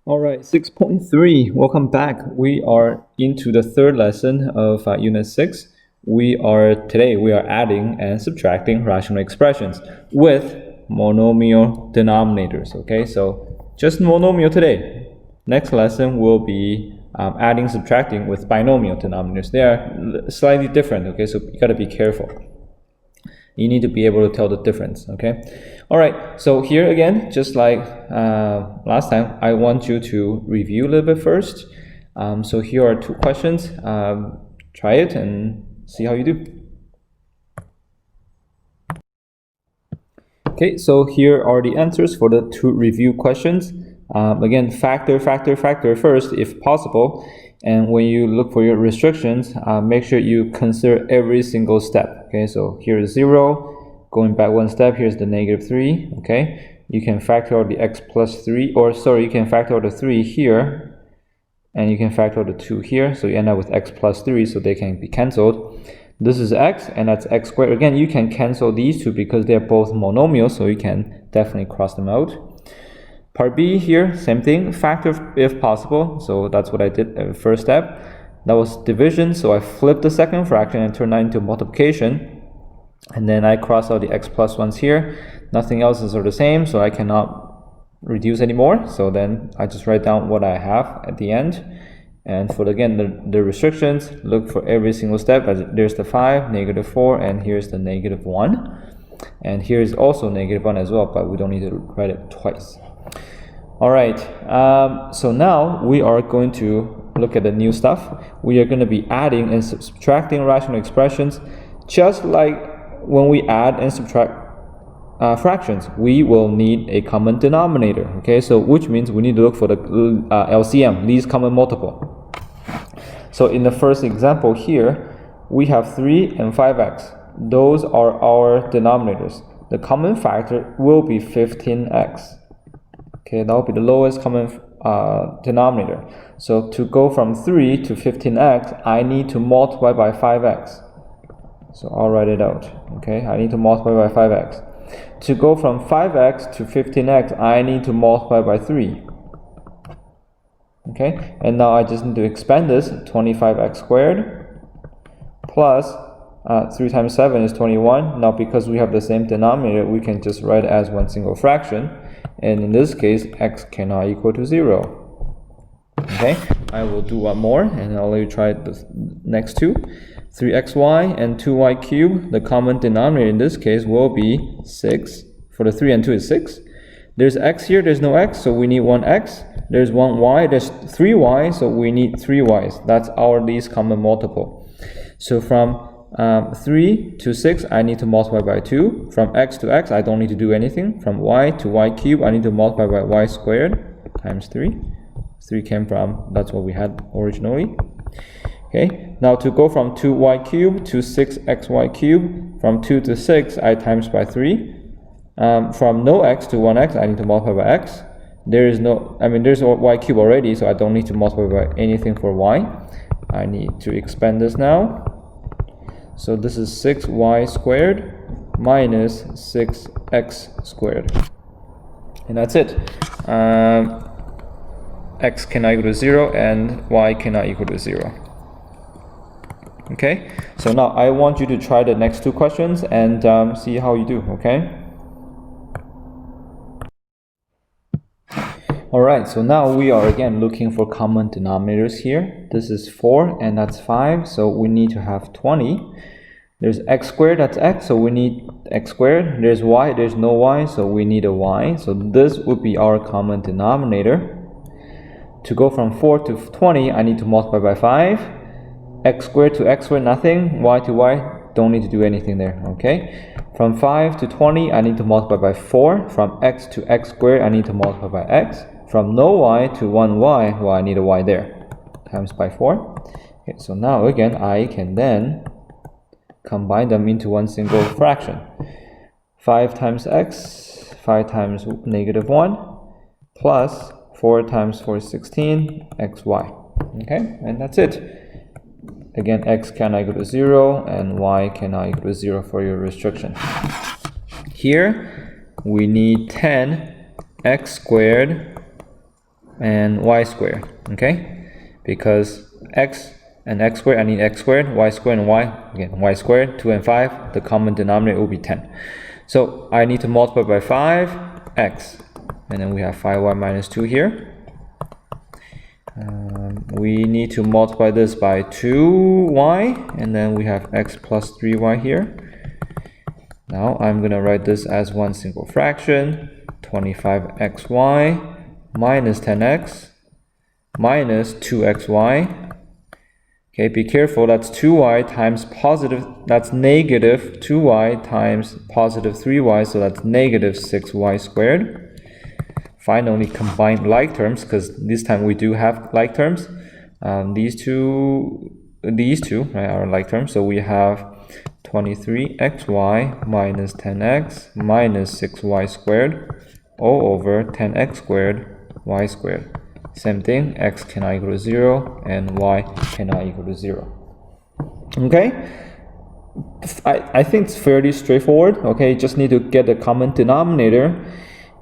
All right, 6.3. Welcome back. We are into the third lesson of Unit 6. Today we are adding and subtracting rational expressions with monomial denominators. Okay, so just monomial today. Next lesson will be adding, subtracting with binomial denominators. They are slightly different. Okay, so you got to be careful. You need to be able to tell the difference. Okay. All right, so here again, just like last time, I want you to review a little bit first. So here are two questions. Try it and see how you do. Okay, so here are the answers for the two review questions. Again, factor first if possible. And when you look for your restrictions, make sure you consider every single step. Okay, so here is 0. Going back one step, here's the -3. Okay, you can factor out the x plus 3, or sorry, you can factor out the 3 here, and you can factor out the 2 here. So you end up with x plus 3, so they can be cancelled. This is x, and that's x squared. Again, you can cancel these two because they're both monomial, so you can definitely cross them out. Part B here, same thing, factor if possible. So that's what I did first step. That was division, so I flipped the second fraction and turned that into multiplication. And then I cross out the x plus 1s here. Nothing else is the same, so I cannot reduce anymore. So then I just write down what I have at the end. And for again the restrictions, look for every single step. There's the 5, -4, and here's the -1. And here's also -1 as well, but we don't need to write it twice. All right, so now we are going to look at the new stuff. We are going to be adding and subtracting rational expressions, just like when we add and subtract fractions. We will need a common denominator. Okay, so which means we need to look for the LCM, least common multiple. So in the first example here, we have 3 and 5x. Those are our denominators. The common factor will be 15x. Okay, that will be the lowest common denominator. So to go from 3 to 15x, I need to multiply by 5x. So I'll write it out. Okay, I need to multiply by 5x. To go from 5x to 15x, I need to multiply by 3. Okay, and now I just need to expand this. 25x squared plus 3 times 7 is 21. Now because we have the same denominator, we can just write it as one single fraction. And in this case, x cannot equal to 0. Okay, I will do one more and I'll let you try the next two. 3xy and 2y cubed. The common denominator in this case will be 6. For the 3 and 2 is 6. There's x here, there's no x, so we need one x. There's one y, there's 3y, so we need 3 y's. That's our least common multiple. So from 3 to 6, I need to multiply by 2. From x to x, I don't need to do anything. From y to y cubed, I need to multiply by y squared times 3. 3 came from, that's what we had originally. Okay, now to go from 2y cubed to 6xy cubed, from 2 to 6, I times by 3. From no x to 1x, I need to multiply by x. There's y cubed already, so I don't need to multiply by anything for y. I need to expand this now. So this is 6y squared minus 6x squared. And that's it. X cannot equal to 0 and y cannot equal to 0. Okay, so now I want you to try the next two questions and see how you do, okay? Alright, so now we are again looking for common denominators here. This is 4 and that's 5, so we need to have 20. There's x squared, that's x, so we need x squared. There's y, there's no y, so we need a y. So this would be our common denominator. To go from 4 to 20, I need to multiply by 5. X squared to x squared, nothing. Y to y, don't need to do anything there, okay? From 5 to 20, I need to multiply by 4. From x to x squared, I need to multiply by x. From no y to 1y, well, I need a y there, times by 4. Okay, so now again, I can then combine them into one single fraction. 5 times x, 5 times -1, plus 4 times 4 is 16, xy. Okay, and that's it. Again, x cannot equal to 0 and y cannot equal to 0 for your restriction. Here we need 10 x squared and y squared, okay? Because x and x squared, I need x squared, y squared and y, again, y squared, 2 and 5, the common denominator will be 10. So I need to multiply by 5x, and then we have 5y minus 2 here. We need to multiply this by 2y, and then we have x plus 3y here. Now I'm going to write this as one single fraction, 25xy minus 10x minus 2xy. Okay, be careful, that's 2y times positive, that's negative 2y times positive 3y, so that's negative 6y squared. Finally, combine like terms, because this time we do have like terms. These two right, are like terms, so we have 23xy minus 10x minus 6y squared all over 10x squared y squared. Same thing, x cannot equal to 0 and y cannot equal to 0. Okay, I think it's fairly straightforward. Okay, you just need to get the common denominator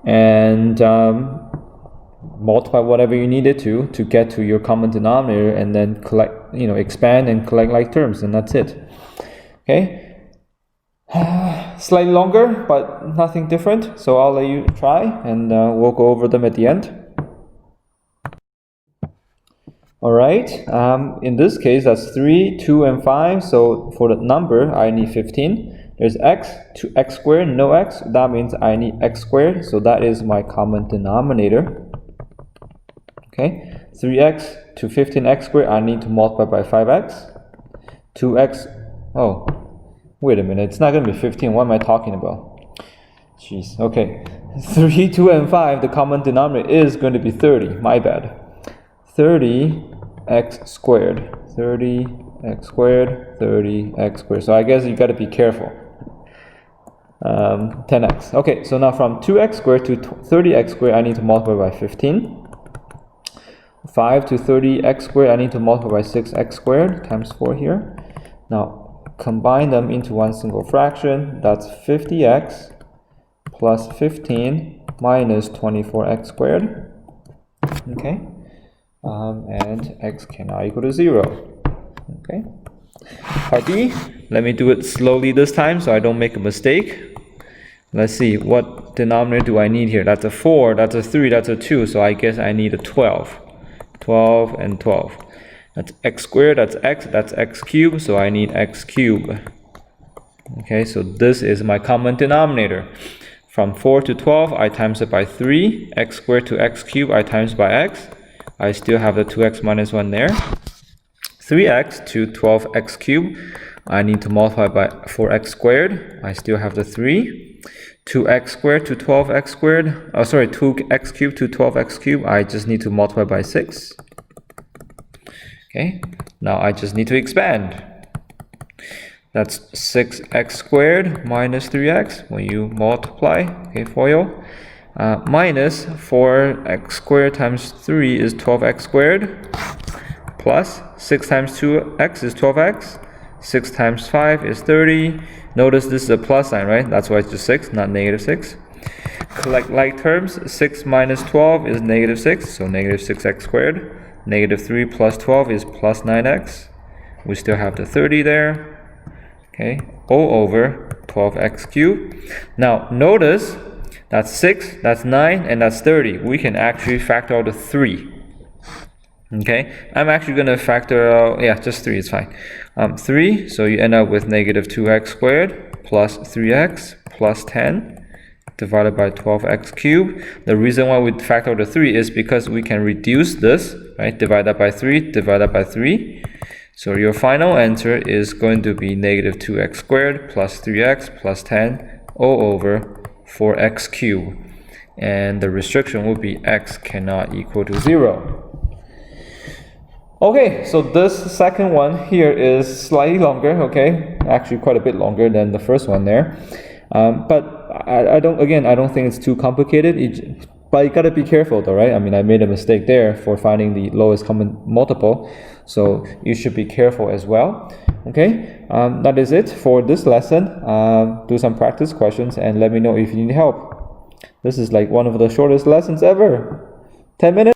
and multiply whatever you needed to get to your common denominator, and then collect, expand and collect like terms, and that's it. Okay, slightly longer, but nothing different. So I'll let you try, and we'll go over them at the end. All right, in this case, that's 3, 2, and 5. So for the number, I need 15. There's x to x squared, no x. That means I need x squared. So that is my common denominator. Okay, 3x to 15x squared, I need to multiply by 5x. 2x, oh, wait a minute, it's not going to be 15. What am I talking about? Jeez, okay. 3, 2, and 5, the common denominator is going to be 30. My bad. 30x squared. 30x squared, 30x squared. So I guess you got to be careful. 10x. Okay, so now from 2x squared to 30x squared, I need to multiply by 15. 5 to 30x squared, I need to multiply by 6x squared times 4 here. Now combine them into one single fraction. That's 50x plus 15 minus 24x squared. Okay, and x cannot equal to 0. Okay. Part D, let me do it slowly this time so I don't make a mistake. Let's see, what denominator do I need here? That's a 4, that's a 3, that's a 2, so I guess I need a 12. 12 and 12. That's x squared, that's x cubed, so I need x cubed. Okay, so this is my common denominator. From 4 to 12, I times it by 3. X squared to x cubed, I times by x. I still have the 2x minus 1 there. 3x to 12x cubed, I need to multiply by 4x squared. I still have the 3. 2x squared to 12x squared, 2x cubed to 12x cubed, I just need to multiply by 6. Okay, now I just need to expand. That's 6x squared minus 3x when you multiply, okay, FOIL. Minus 4x squared times 3 is 12x squared, plus 6 times 2x is 12x, 6 times 5 is 30. Notice this is a plus sign, right? That's why it's just 6, not negative 6. Collect like terms. 6 minus 12 is negative 6, so negative 6x squared. Negative 3 plus 12 is plus 9x. We still have the 30 there. Okay, all over 12x cubed. Now notice that's 6, that's 9, and that's 30. We can actually factor out the 3. Okay, I'm actually going to factor out, yeah, just 3 is fine. 3, so you end up with negative 2x squared plus 3x plus 10 divided by 12x cubed. The reason why we factor out the 3 is because we can reduce this, right? Divided by 3, divided by 3. So your final answer is going to be negative 2x squared plus 3x plus 10 all over 4x cubed. And the restriction will be x cannot equal to 0. Okay, so this second one here is slightly longer, okay? Actually quite a bit longer than the first one there. But I don't think it's too complicated. But you gotta be careful though, right? I mean, I made a mistake there for finding the lowest common multiple. So you should be careful as well. Okay, that is it for this lesson. Do some practice questions and let me know if you need help. This is like one of the shortest lessons ever. 10 minutes.